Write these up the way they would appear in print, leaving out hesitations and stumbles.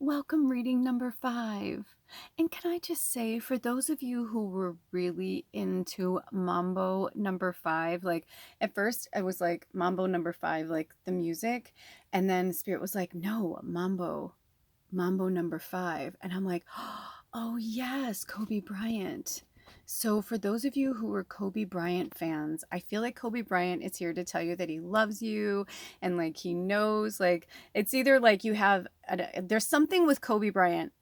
Welcome, reading number 5. And can I just say, for those of you who were really into Mambo number 5, like at first I was like, Mambo number 5, like the music. And then Spirit was like, no, Mambo number 5. And I'm like, oh, yes, Kobe Bryant. So, for those of you who are Kobe Bryant fans, I feel like Kobe Bryant is here to tell you that he loves you and like he knows, like, it's either like you have, there's something with Kobe Bryant.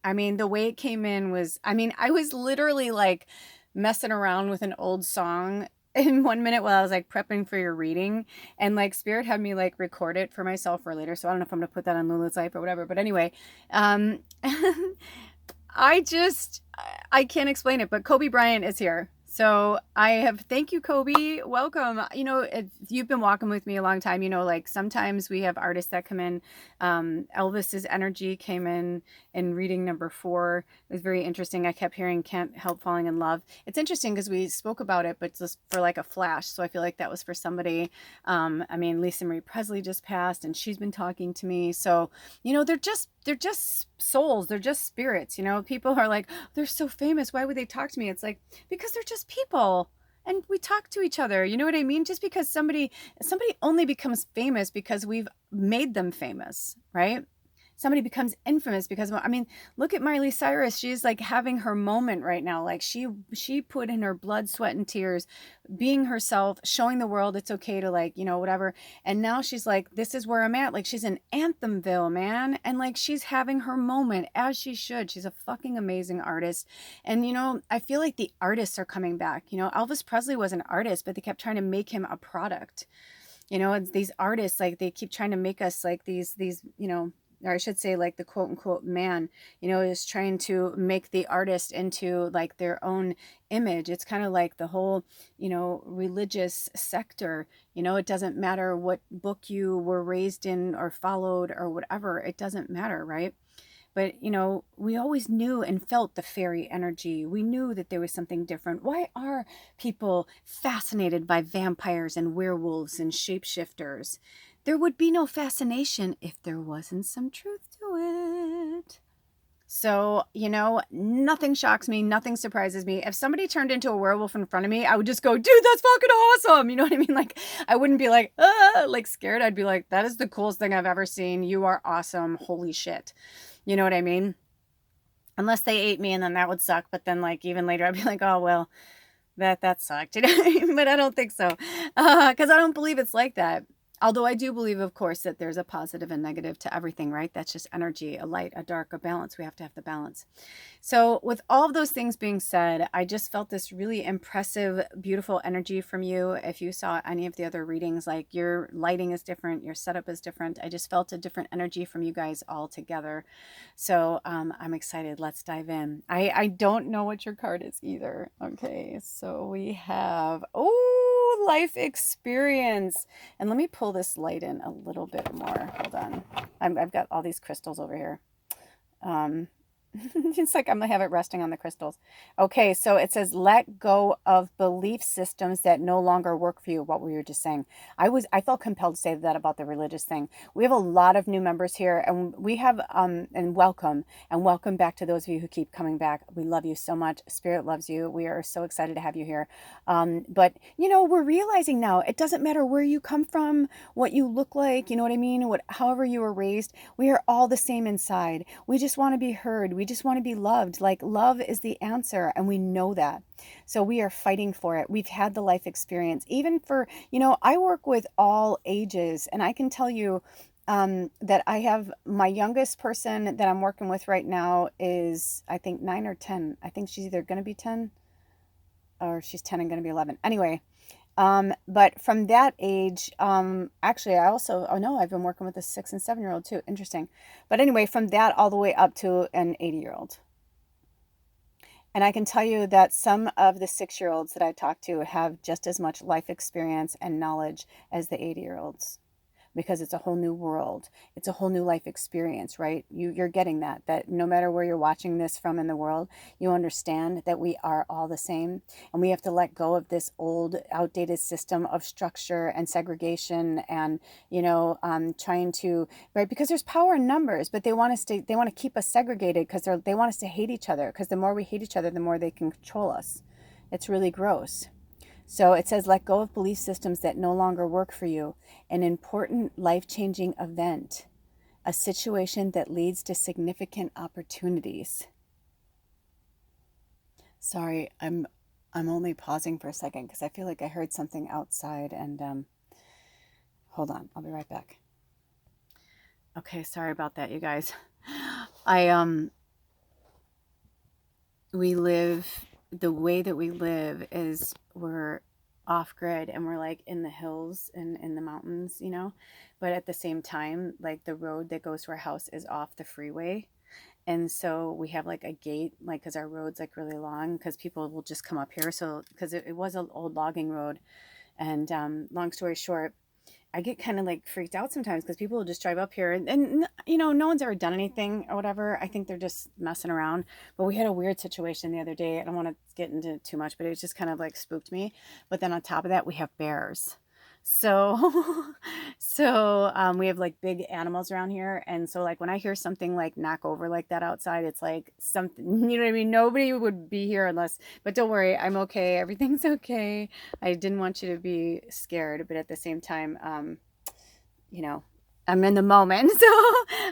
I mean, the way it came in was, I mean, I was literally like messing around with an old song in 1 minute while I was like prepping for your reading, and like Spirit had me like record it for myself for later. So I don't know if I'm gonna put that on Lulu's Life or whatever. But anyway, um, I can't explain it, but Kobe Bryant is here. So thank you, Kobe. Welcome. You know, if you've been walking with me a long time, you know, like sometimes we have artists that come in. Elvis's energy came in reading number 4. It was very interesting. I kept hearing Can't Help Falling in Love. It's interesting because we spoke about it, but just for like a flash. So I feel like that was for somebody. I mean, Lisa Marie Presley just passed and she's been talking to me. So, you know, they're just souls. They're just spirits. You know, people are like, they're so famous. Why would they talk to me? It's like, because they're just people. And we talk to each other. You know what I mean? Just because somebody only becomes famous because we've made them famous, right? Somebody becomes infamous because, I mean, look at Miley Cyrus. She's like having her moment right now. Like she put in her blood, sweat, and tears, being herself, showing the world it's okay to, like, you know, whatever. And now she's like, this is where I'm at. Like, she's in Anthemville, man. And like, she's having her moment, as she should. She's a fucking amazing artist. And, you know, I feel like the artists are coming back. You know, Elvis Presley was an artist, but they kept trying to make him a product. You know, it's these artists, like, they keep trying to make us like these, you know, or I should say, like, the quote unquote man, you know, is trying to make the artist into like their own image. It's kind of like the whole, you know, religious sector. You know, it doesn't matter what book you were raised in or followed or whatever, it doesn't matter, right? But, you know, we always knew and felt the fairy energy. We knew that there was something different. Why are people fascinated by vampires and werewolves and shapeshifters? There would be no fascination if there wasn't some truth to it. So, you know, nothing shocks me, nothing surprises me. If somebody turned into a werewolf in front of me, I would just go, dude, that's fucking awesome. You know what I mean? Like, I wouldn't be like, like scared. I'd be like, that is the coolest thing I've ever seen. You are awesome. Holy shit. You know what I mean? Unless they ate me, and then that would suck. But then, like, even later, I'd be like, oh, well, that sucked. You know? But I don't think so. Because I don't believe it's like that. Although I do believe, of course, that there's a positive and negative to everything, right? That's just energy, a light, a dark, a balance. We have to have the balance. So with all of those things being said, I just felt this really impressive, beautiful energy from you. If you saw any of the other readings, like, your lighting is different, your setup is different. I just felt a different energy from you guys all together. So I'm excited. Let's dive in. I don't know what your card is either. Okay, so we have, oh, life experience. And let me pull this light in a little bit more. Hold on. I've got all these crystals over here. It's like I'm gonna have it resting on the crystals. Okay, so it says, let go of belief systems that no longer work for you. What we were just saying. I felt compelled to say that about the religious thing. We have a lot of new members here, and we have and welcome back to those of you who keep coming back. We love you so much. Spirit loves you. We are so excited to have you here. But you know, we're realizing now it doesn't matter where you come from, what you look like, you know what I mean? However you were raised, we are all the same inside. We just want to be heard. We just want to be loved. Like, love is the answer, and we know that. So we are fighting for it. We've had the life experience. Even for, you know, I work with all ages, and I can tell you that I have my youngest person that I'm working with right now is, I think, 9 or 10. I think she's either going to be 10 or she's 10 and going to be 11. Anyway, but from that age, actually, I also, oh no, I've been working with a 6 and 7-year-old too. Interesting. But anyway, from that all the way up to an 80-year-old. And I can tell you that some of the 6-year-olds that I talk to have just as much life experience and knowledge as the 80-year-olds. because it's a whole new world. It's a whole new life experience, right? You're getting that no matter where you're watching this from in the world, you understand that we are all the same, and we have to let go of this old, outdated system of structure and segregation, and trying to, right, because there's power in numbers, but they want to keep us segregated because they want us to hate each other, because the more we hate each other, the more they can control us. It's really gross. So it says, let go of belief systems that no longer work for you. An important life-changing event, a situation that leads to significant opportunities. Sorry, I'm only pausing for a second because I feel like I heard something outside, and hold on, I'll be right back. Okay, sorry about that, you guys. We live, the way that we live is we're off grid, and we're like in the hills and in the mountains, but at the same time, like the road that goes to our house is off the freeway. And so we have like a gate, like, because our road's like really long, because people will just come up here. So, because it was an old logging road. And long story short, I get kind of like freaked out sometimes because people will just drive up here, and no one's ever done anything or whatever. I think they're just messing around. But we had a weird situation the other day. I don't want to get into too much, but it just kind of like spooked me. But then on top of that, we have bears. So, we have like big animals around here. And so like when I hear something like knock over like that outside, it's like something, you know what I mean? Nobody would be here unless, but don't worry, I'm okay. Everything's okay. I didn't want you to be scared, but at the same time, I'm in the moment. So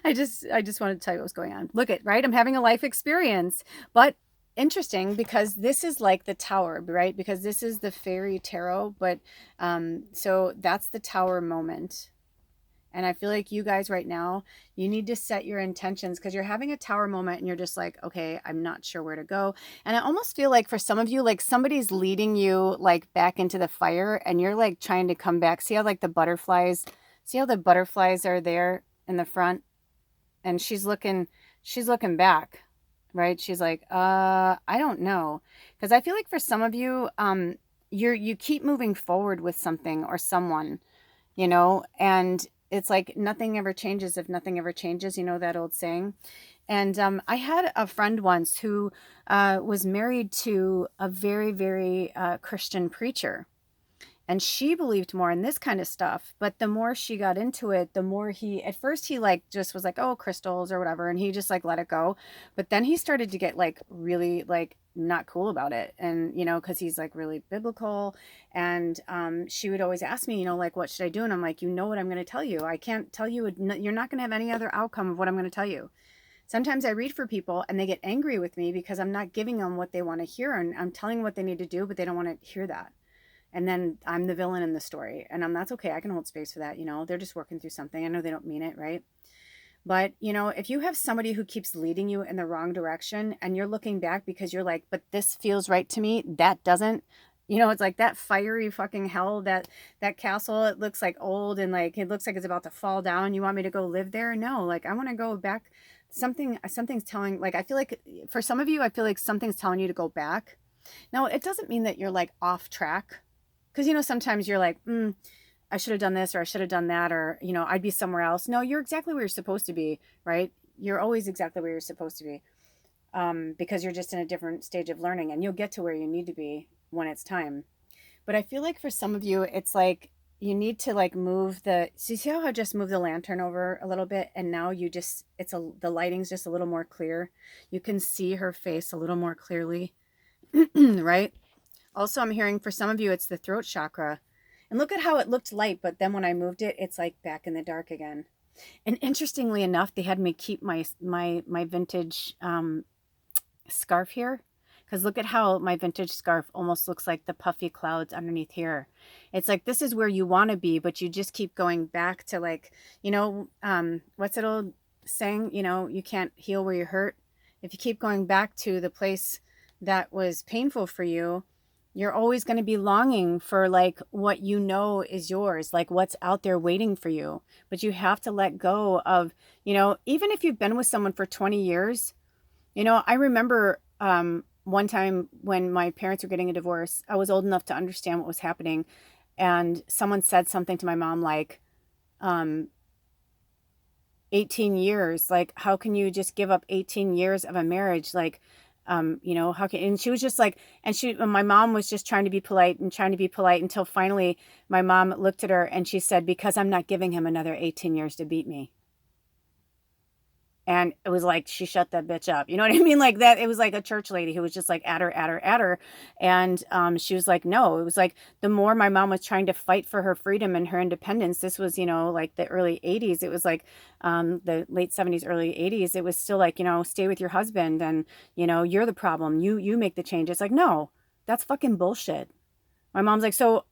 I just wanted to tell you what's going on. Look at, right? I'm having a life experience, but interesting because this is like the tower, right? Because this is the fairy tarot, but so that's the tower moment. And I feel like you guys right now, you need to set your intentions, because you're having a tower moment and you're just like, okay, I'm not sure where to go. And I almost feel like for some of you, like somebody's leading you like back into the fire, and you're like trying to come back. See how like see how the butterflies are there in the front, and she's looking back, right? She's like, I don't know. Because I feel like for some of you, you keep moving forward with something or someone, and it's like nothing ever changes if nothing ever changes, that old saying. And I had a friend once who was married to a very, very Christian preacher. And she believed more in this kind of stuff. But the more she got into it, the more at first he like just was like, oh, crystals or whatever. And he just like let it go. But then he started to get like really like not cool about it. And, because he's like really biblical. And she would always ask me, like, what should I do? And I'm like, what I'm going to tell you. I can't tell you. You're not going to have any other outcome of what I'm going to tell you. Sometimes I read for people and they get angry with me because I'm not giving them what they want to hear. And I'm telling them what they need to do, but they don't want to hear that. And then I'm the villain in the story, and that's okay. I can hold space for that. They're just working through something. I know they don't mean it, right? But, if you have somebody who keeps leading you in the wrong direction and you're looking back because you're like, but this feels right to me, that doesn't, it's like that fiery fucking hell, that castle, it looks like old and like, it looks like it's about to fall down. You want me to go live there? No, like I want to go back. Something's telling, like, I feel like for some of you, I feel like something's telling you to go back. Now, it doesn't mean that you're like off track. Because, sometimes you're like, I should have done this, or I should have done that, or, I'd be somewhere else. No, you're exactly where you're supposed to be, right? You're always exactly where you're supposed to be, because you're just in a different stage of learning, and you'll get to where you need to be when it's time. But I feel like for some of you, it's like you need to like move so you see how I just moved the lantern over a little bit, and now the lighting's just a little more clear. You can see her face a little more clearly, right? Also, I'm hearing for some of you, it's the throat chakra. And look at how it looked light, but then when I moved it, it's like back in the dark again. And interestingly enough, they had me keep my vintage scarf here. Because look at how my vintage scarf almost looks like the puffy clouds underneath here. It's like, this is where you want to be, but you just keep going back to like, what's that old saying? You can't heal where you're hurt. If you keep going back to the place that was painful for you, you're always going to be longing for like what is yours, like what's out there waiting for you. But you have to let go of, even if you've been with someone for 20 years, I remember one time when my parents were getting a divorce, I was old enough to understand what was happening. And someone said something to my mom like, um 18 years, like how can you just give up 18 years of a marriage? Like, how can, and she was just like, my mom was just trying to be polite and trying to be polite until finally my mom looked at her and she said, because I'm not giving him another 18 years to beat me. And it was like, she shut that bitch up. You know what I mean? Like that, it was like a church lady who was just like at her, at her, at her. And she was like, no, it was like the more my mom was trying to fight for her freedom and her independence, this was, like the early 80s. It was like the late 70s, early 80s. It was still like, stay with your husband and, you're the problem. You make the change. It's like, no, that's fucking bullshit. My mom's like, so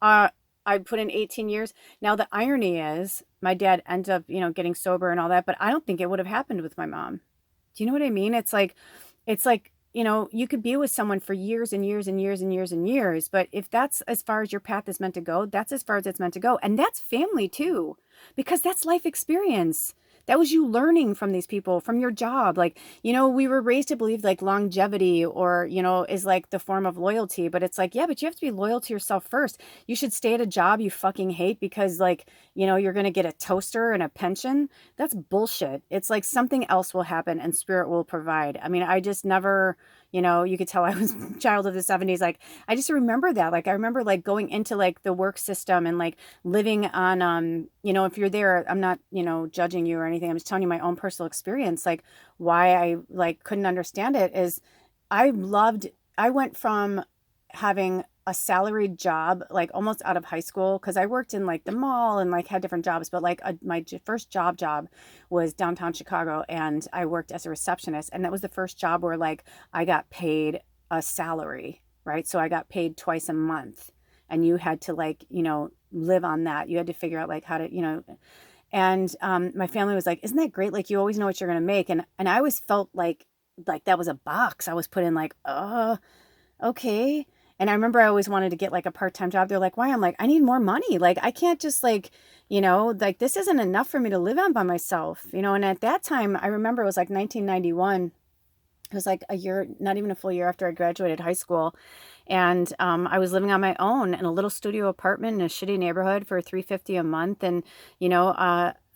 I put in 18 years. Now the irony is my dad ends up, getting sober and all that, but I don't think it would have happened with my mom. Do you know what I mean? It's like, you could be with someone for years and years and years and years and years, but if that's as far as your path is meant to go, that's as far as it's meant to go. And that's family too, because that's life experience. That was you learning from these people, from your job. Like, we were raised to believe like longevity or, is like the form of loyalty. But it's like, yeah, but you have to be loyal to yourself first. You should stay at a job you fucking hate because like, you're going to get a toaster and a pension. That's bullshit. It's like something else will happen and spirit will provide. I mean, I just never, you could tell I was a child of the 70s. Like, I just remember that. Like, I remember like going into like the work system and like living on, if you're there, I'm not, judging you or anything. I'm just telling you my own personal experience. Like why I like couldn't understand it is I went from having a salaried job, like almost out of high school. Cause I worked in like the mall and like had different jobs, but like my first job was downtown Chicago. And I worked as a receptionist. And that was the first job where like I got paid a salary, right? So I got paid twice a month and you had to like, live on that. You had to figure out like how to, and my family was like, isn't that great? Like you always know what you're going to make. And I always felt like that was a box I was put in like, okay. And I remember I always wanted to get like a part-time job. They're like, why? I'm like, I need more money. Like, I can't just like, like this isn't enough for me to live on by myself, and at that time I remember it was like 1991. It was like a year, not even a full year after I graduated high school. And I was living on my own in a little studio apartment in a shitty neighborhood for $350 a month. And,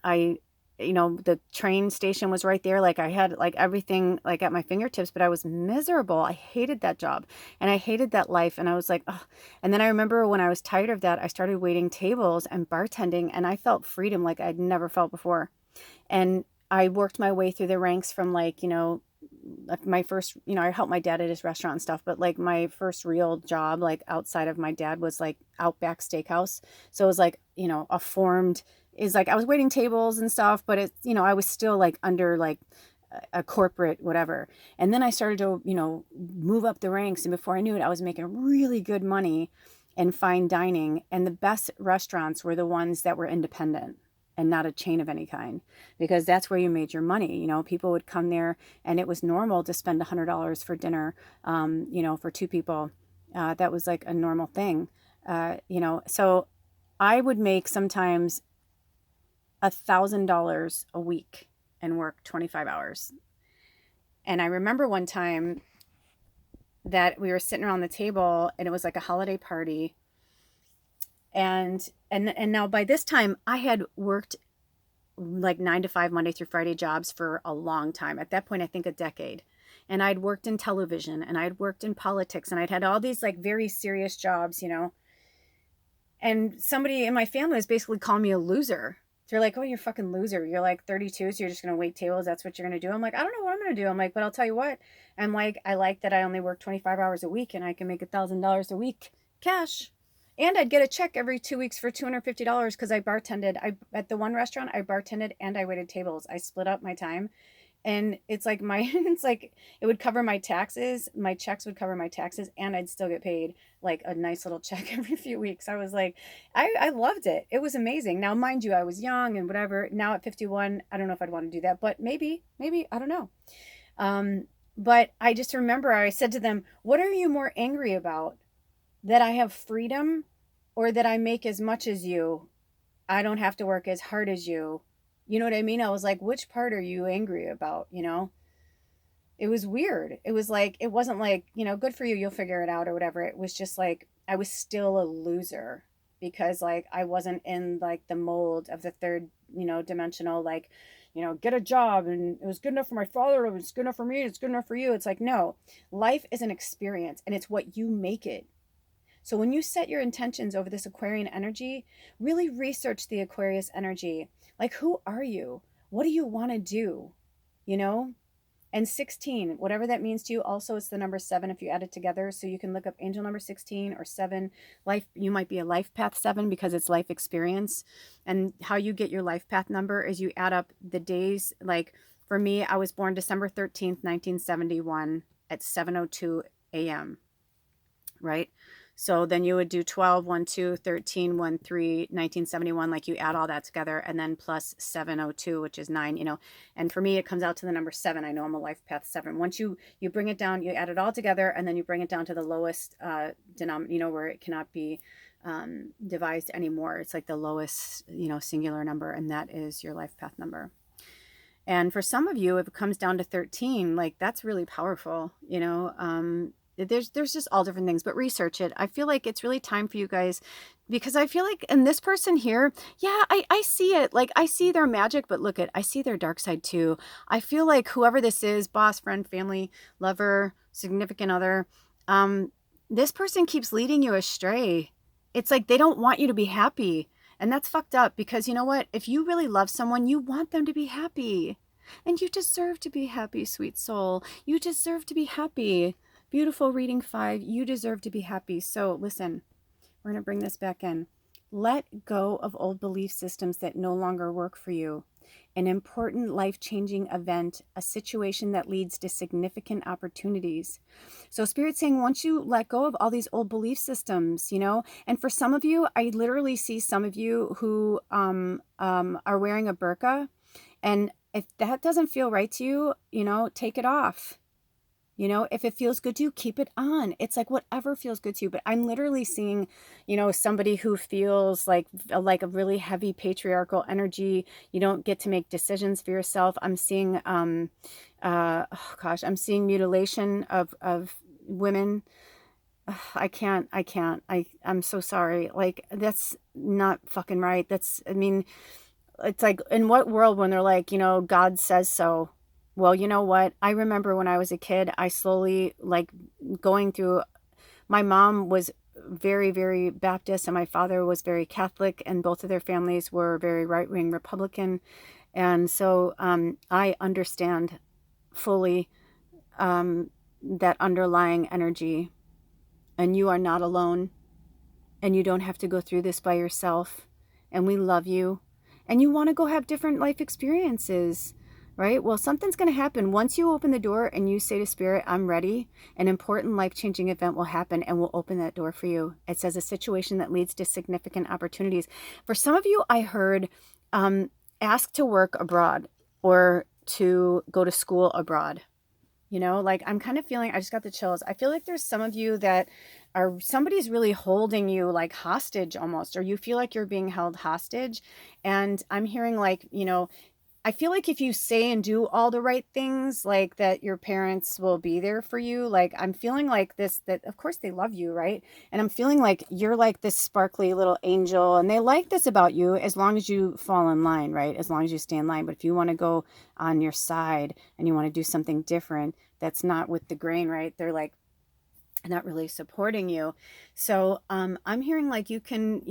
I, the train station was right there. Like I had like everything like at my fingertips, but I was miserable. I hated that job and I hated that life. And I was like, oh. And then I remember when I was tired of that, I started waiting tables and bartending and I felt freedom like I'd never felt before. And I worked my way through the ranks from like, my first, I helped my dad at his restaurant and stuff, but like my first real job, like outside of my dad was like Outback Steakhouse. So it was like, a formed is like, I was waiting tables and stuff, but it's, I was still like under like a corporate whatever. And then I started to, move up the ranks. And before I knew it, I was making really good money in fine dining. And the best restaurants were the ones that were independent and not a chain of any kind, because that's where you made your money. People would come there and it was normal to spend $100 for dinner, for two people. That was like a normal thing, so I would make sometimes $1,000 a week and work 25 hours. And I remember one time that we were sitting around the table and it was like a holiday party. And now by this time I had worked like 9 to 5 Monday through Friday jobs for a long time. At that point, I think a decade. And I'd worked in television and I'd worked in politics and I'd had all these like very serious jobs, and somebody in my family was basically calling me a loser. They're like, oh, you're a fucking loser. You're like 32, so you're just going to wait tables. That's what you're going to do. I'm like, I don't know what I'm going to do. I'm like, but I'll tell you what. I'm like, I like that I only work 25 hours a week and I can make $1,000 a week cash. And I'd get a check every 2 weeks for $250 because I bartended. At the one restaurant, I bartended and I waited tables. I split up my time. And it's like it would cover my taxes. My checks would cover my taxes and I'd still get paid like a nice little check every few weeks. I was like, I loved it. It was amazing. Now, mind you, I was young and whatever. Now at 51, I don't know if I'd want to do that, but maybe, I don't know. But I just remember I said to them, what are you more angry about? That I have freedom or that I make as much as you? I don't have to work as hard as you. You know what I mean? I was like, which part are you angry about? It was weird. It was like, it wasn't like, good for you, you'll figure it out or whatever. It was just like, I was still a loser because like I wasn't in like the mold of the third dimensional, like, get a job and it was good enough for my father, it was good enough for me, it's good enough for you. It's like, no, life is an experience and it's what you make it. So when you set your intentions over this Aquarian energy, really research the Aquarius energy. Like, who are you? What do you want to do? You know? And 16, whatever that means to you, also it's the number 7 if you add it together. So you can look up angel number 16 or 7. Life, you might be a life path 7 because it's life experience. And how you get your life path number is you add up the days. Like for me, I was born December 13th, 1971 at 7:02 a.m. Right? So then you would do 12, 1, 2, 13, 1, 3, 1971. Like you add all that together and then plus 702, which is 9, and for me, it comes out to the number 7. I know I'm a life path 7. Once you bring it down, you add it all together and then you bring it down to the lowest denominator, where it cannot be devised anymore. It's like the lowest, singular number. And that is your life path number. And for some of you, if it comes down to 13, like that's really powerful, there's just all different things, but research it. I feel like it's really time for you guys, because I feel like, and this person here, yeah, I see it. Like I see their magic, but look I see their dark side too. I feel like whoever this is, boss, friend, family, lover, significant other, this person keeps leading you astray. It's like they don't want you to be happy. And that's fucked up, because you know what? If you really love someone, you want them to be happy. And you deserve to be happy, sweet soul. You deserve to be happy. Beautiful reading 5. You deserve to be happy. So listen, we're going to bring this back in. Let go of old belief systems that no longer work for you. An important life-changing event, a situation that leads to significant opportunities. So Spirit's saying, once you let go of all these old belief systems, and for some of you, I literally see some of you who are wearing a burqa, and if that doesn't feel right to you, take it off. If it feels good to you, keep it on. It's like whatever feels good to you. But I'm literally seeing, somebody who feels like a really heavy patriarchal energy. You don't get to make decisions for yourself. I'm seeing, I'm seeing mutilation of women. I'm so sorry. Like, that's not fucking right. It's like, in what world when they're like, God says so? Well, you know what? I remember when I was a kid, I slowly, like, going through, my mom was very, very Baptist and my father was very Catholic, and both of their families were very right-wing Republican. And so I understand fully that underlying energy, and you are not alone, and you don't have to go through this by yourself, and we love you, and you want to go have different life experiences. Right? Well, something's going to happen. Once you open the door and you say to Spirit, I'm ready, an important life-changing event will happen and will open that door for you. It says a situation that leads to significant opportunities. For some of you, I heard ask to work abroad or to go to school abroad. Like I'm kind of feeling, I just got the chills. I feel like there's some of you that somebody's really holding you like hostage almost, or you feel like you're being held hostage. And I'm hearing like, I feel like if you say and do all the right things, like that your parents will be there for you. Like I'm feeling like this, that of course they love you, right? And I'm feeling like you're like this sparkly little angel, and they like this about you as long as you fall in line, right? As long as you stay in line. But if you want to go on your side and you want to do something different, that's not with the grain, right? They're like not really supporting you. So I'm hearing like you can,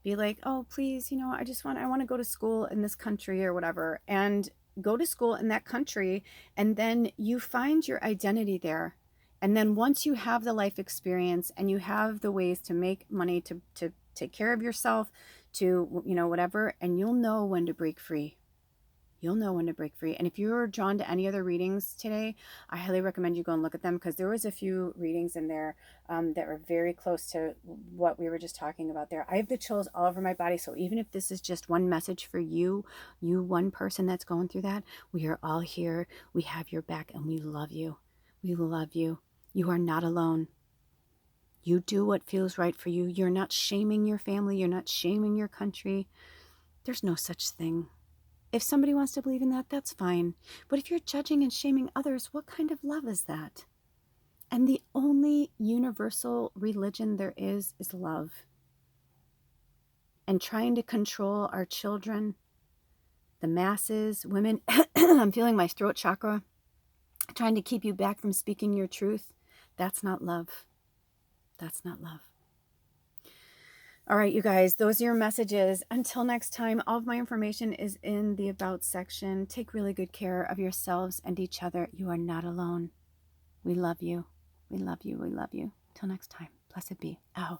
be like, oh, please, I want to go to school in this country or whatever, and go to school in that country. And then you find your identity there. And then once you have the life experience and you have the ways to make money, to take care of yourself, to, whatever, and you'll know when to break free. You'll know when to break free. And if you're drawn to any other readings today, I highly recommend you go and look at them, because there was a few readings in there that were very close to what we were just talking about there. I have the chills all over my body. So even if this is just one message for you one person that's going through that, we are all here. We have your back and we love you. We love you. You are not alone. You do what feels right for you. You're not shaming your family. You're not shaming your country. There's no such thing. If somebody wants to believe in that, that's fine. But if you're judging and shaming others, what kind of love is that? And the only universal religion there is love. And trying to control our children the masses, women. I'm feeling my throat chakra trying to keep you back from speaking your truth. That's not love. That's not love. All right, you guys, those are your messages. Until next time, all of my information is in the About section. Take really good care of yourselves and each other. You are not alone. We love you. We love you. We love you. Till next time. Blessed be. Ow.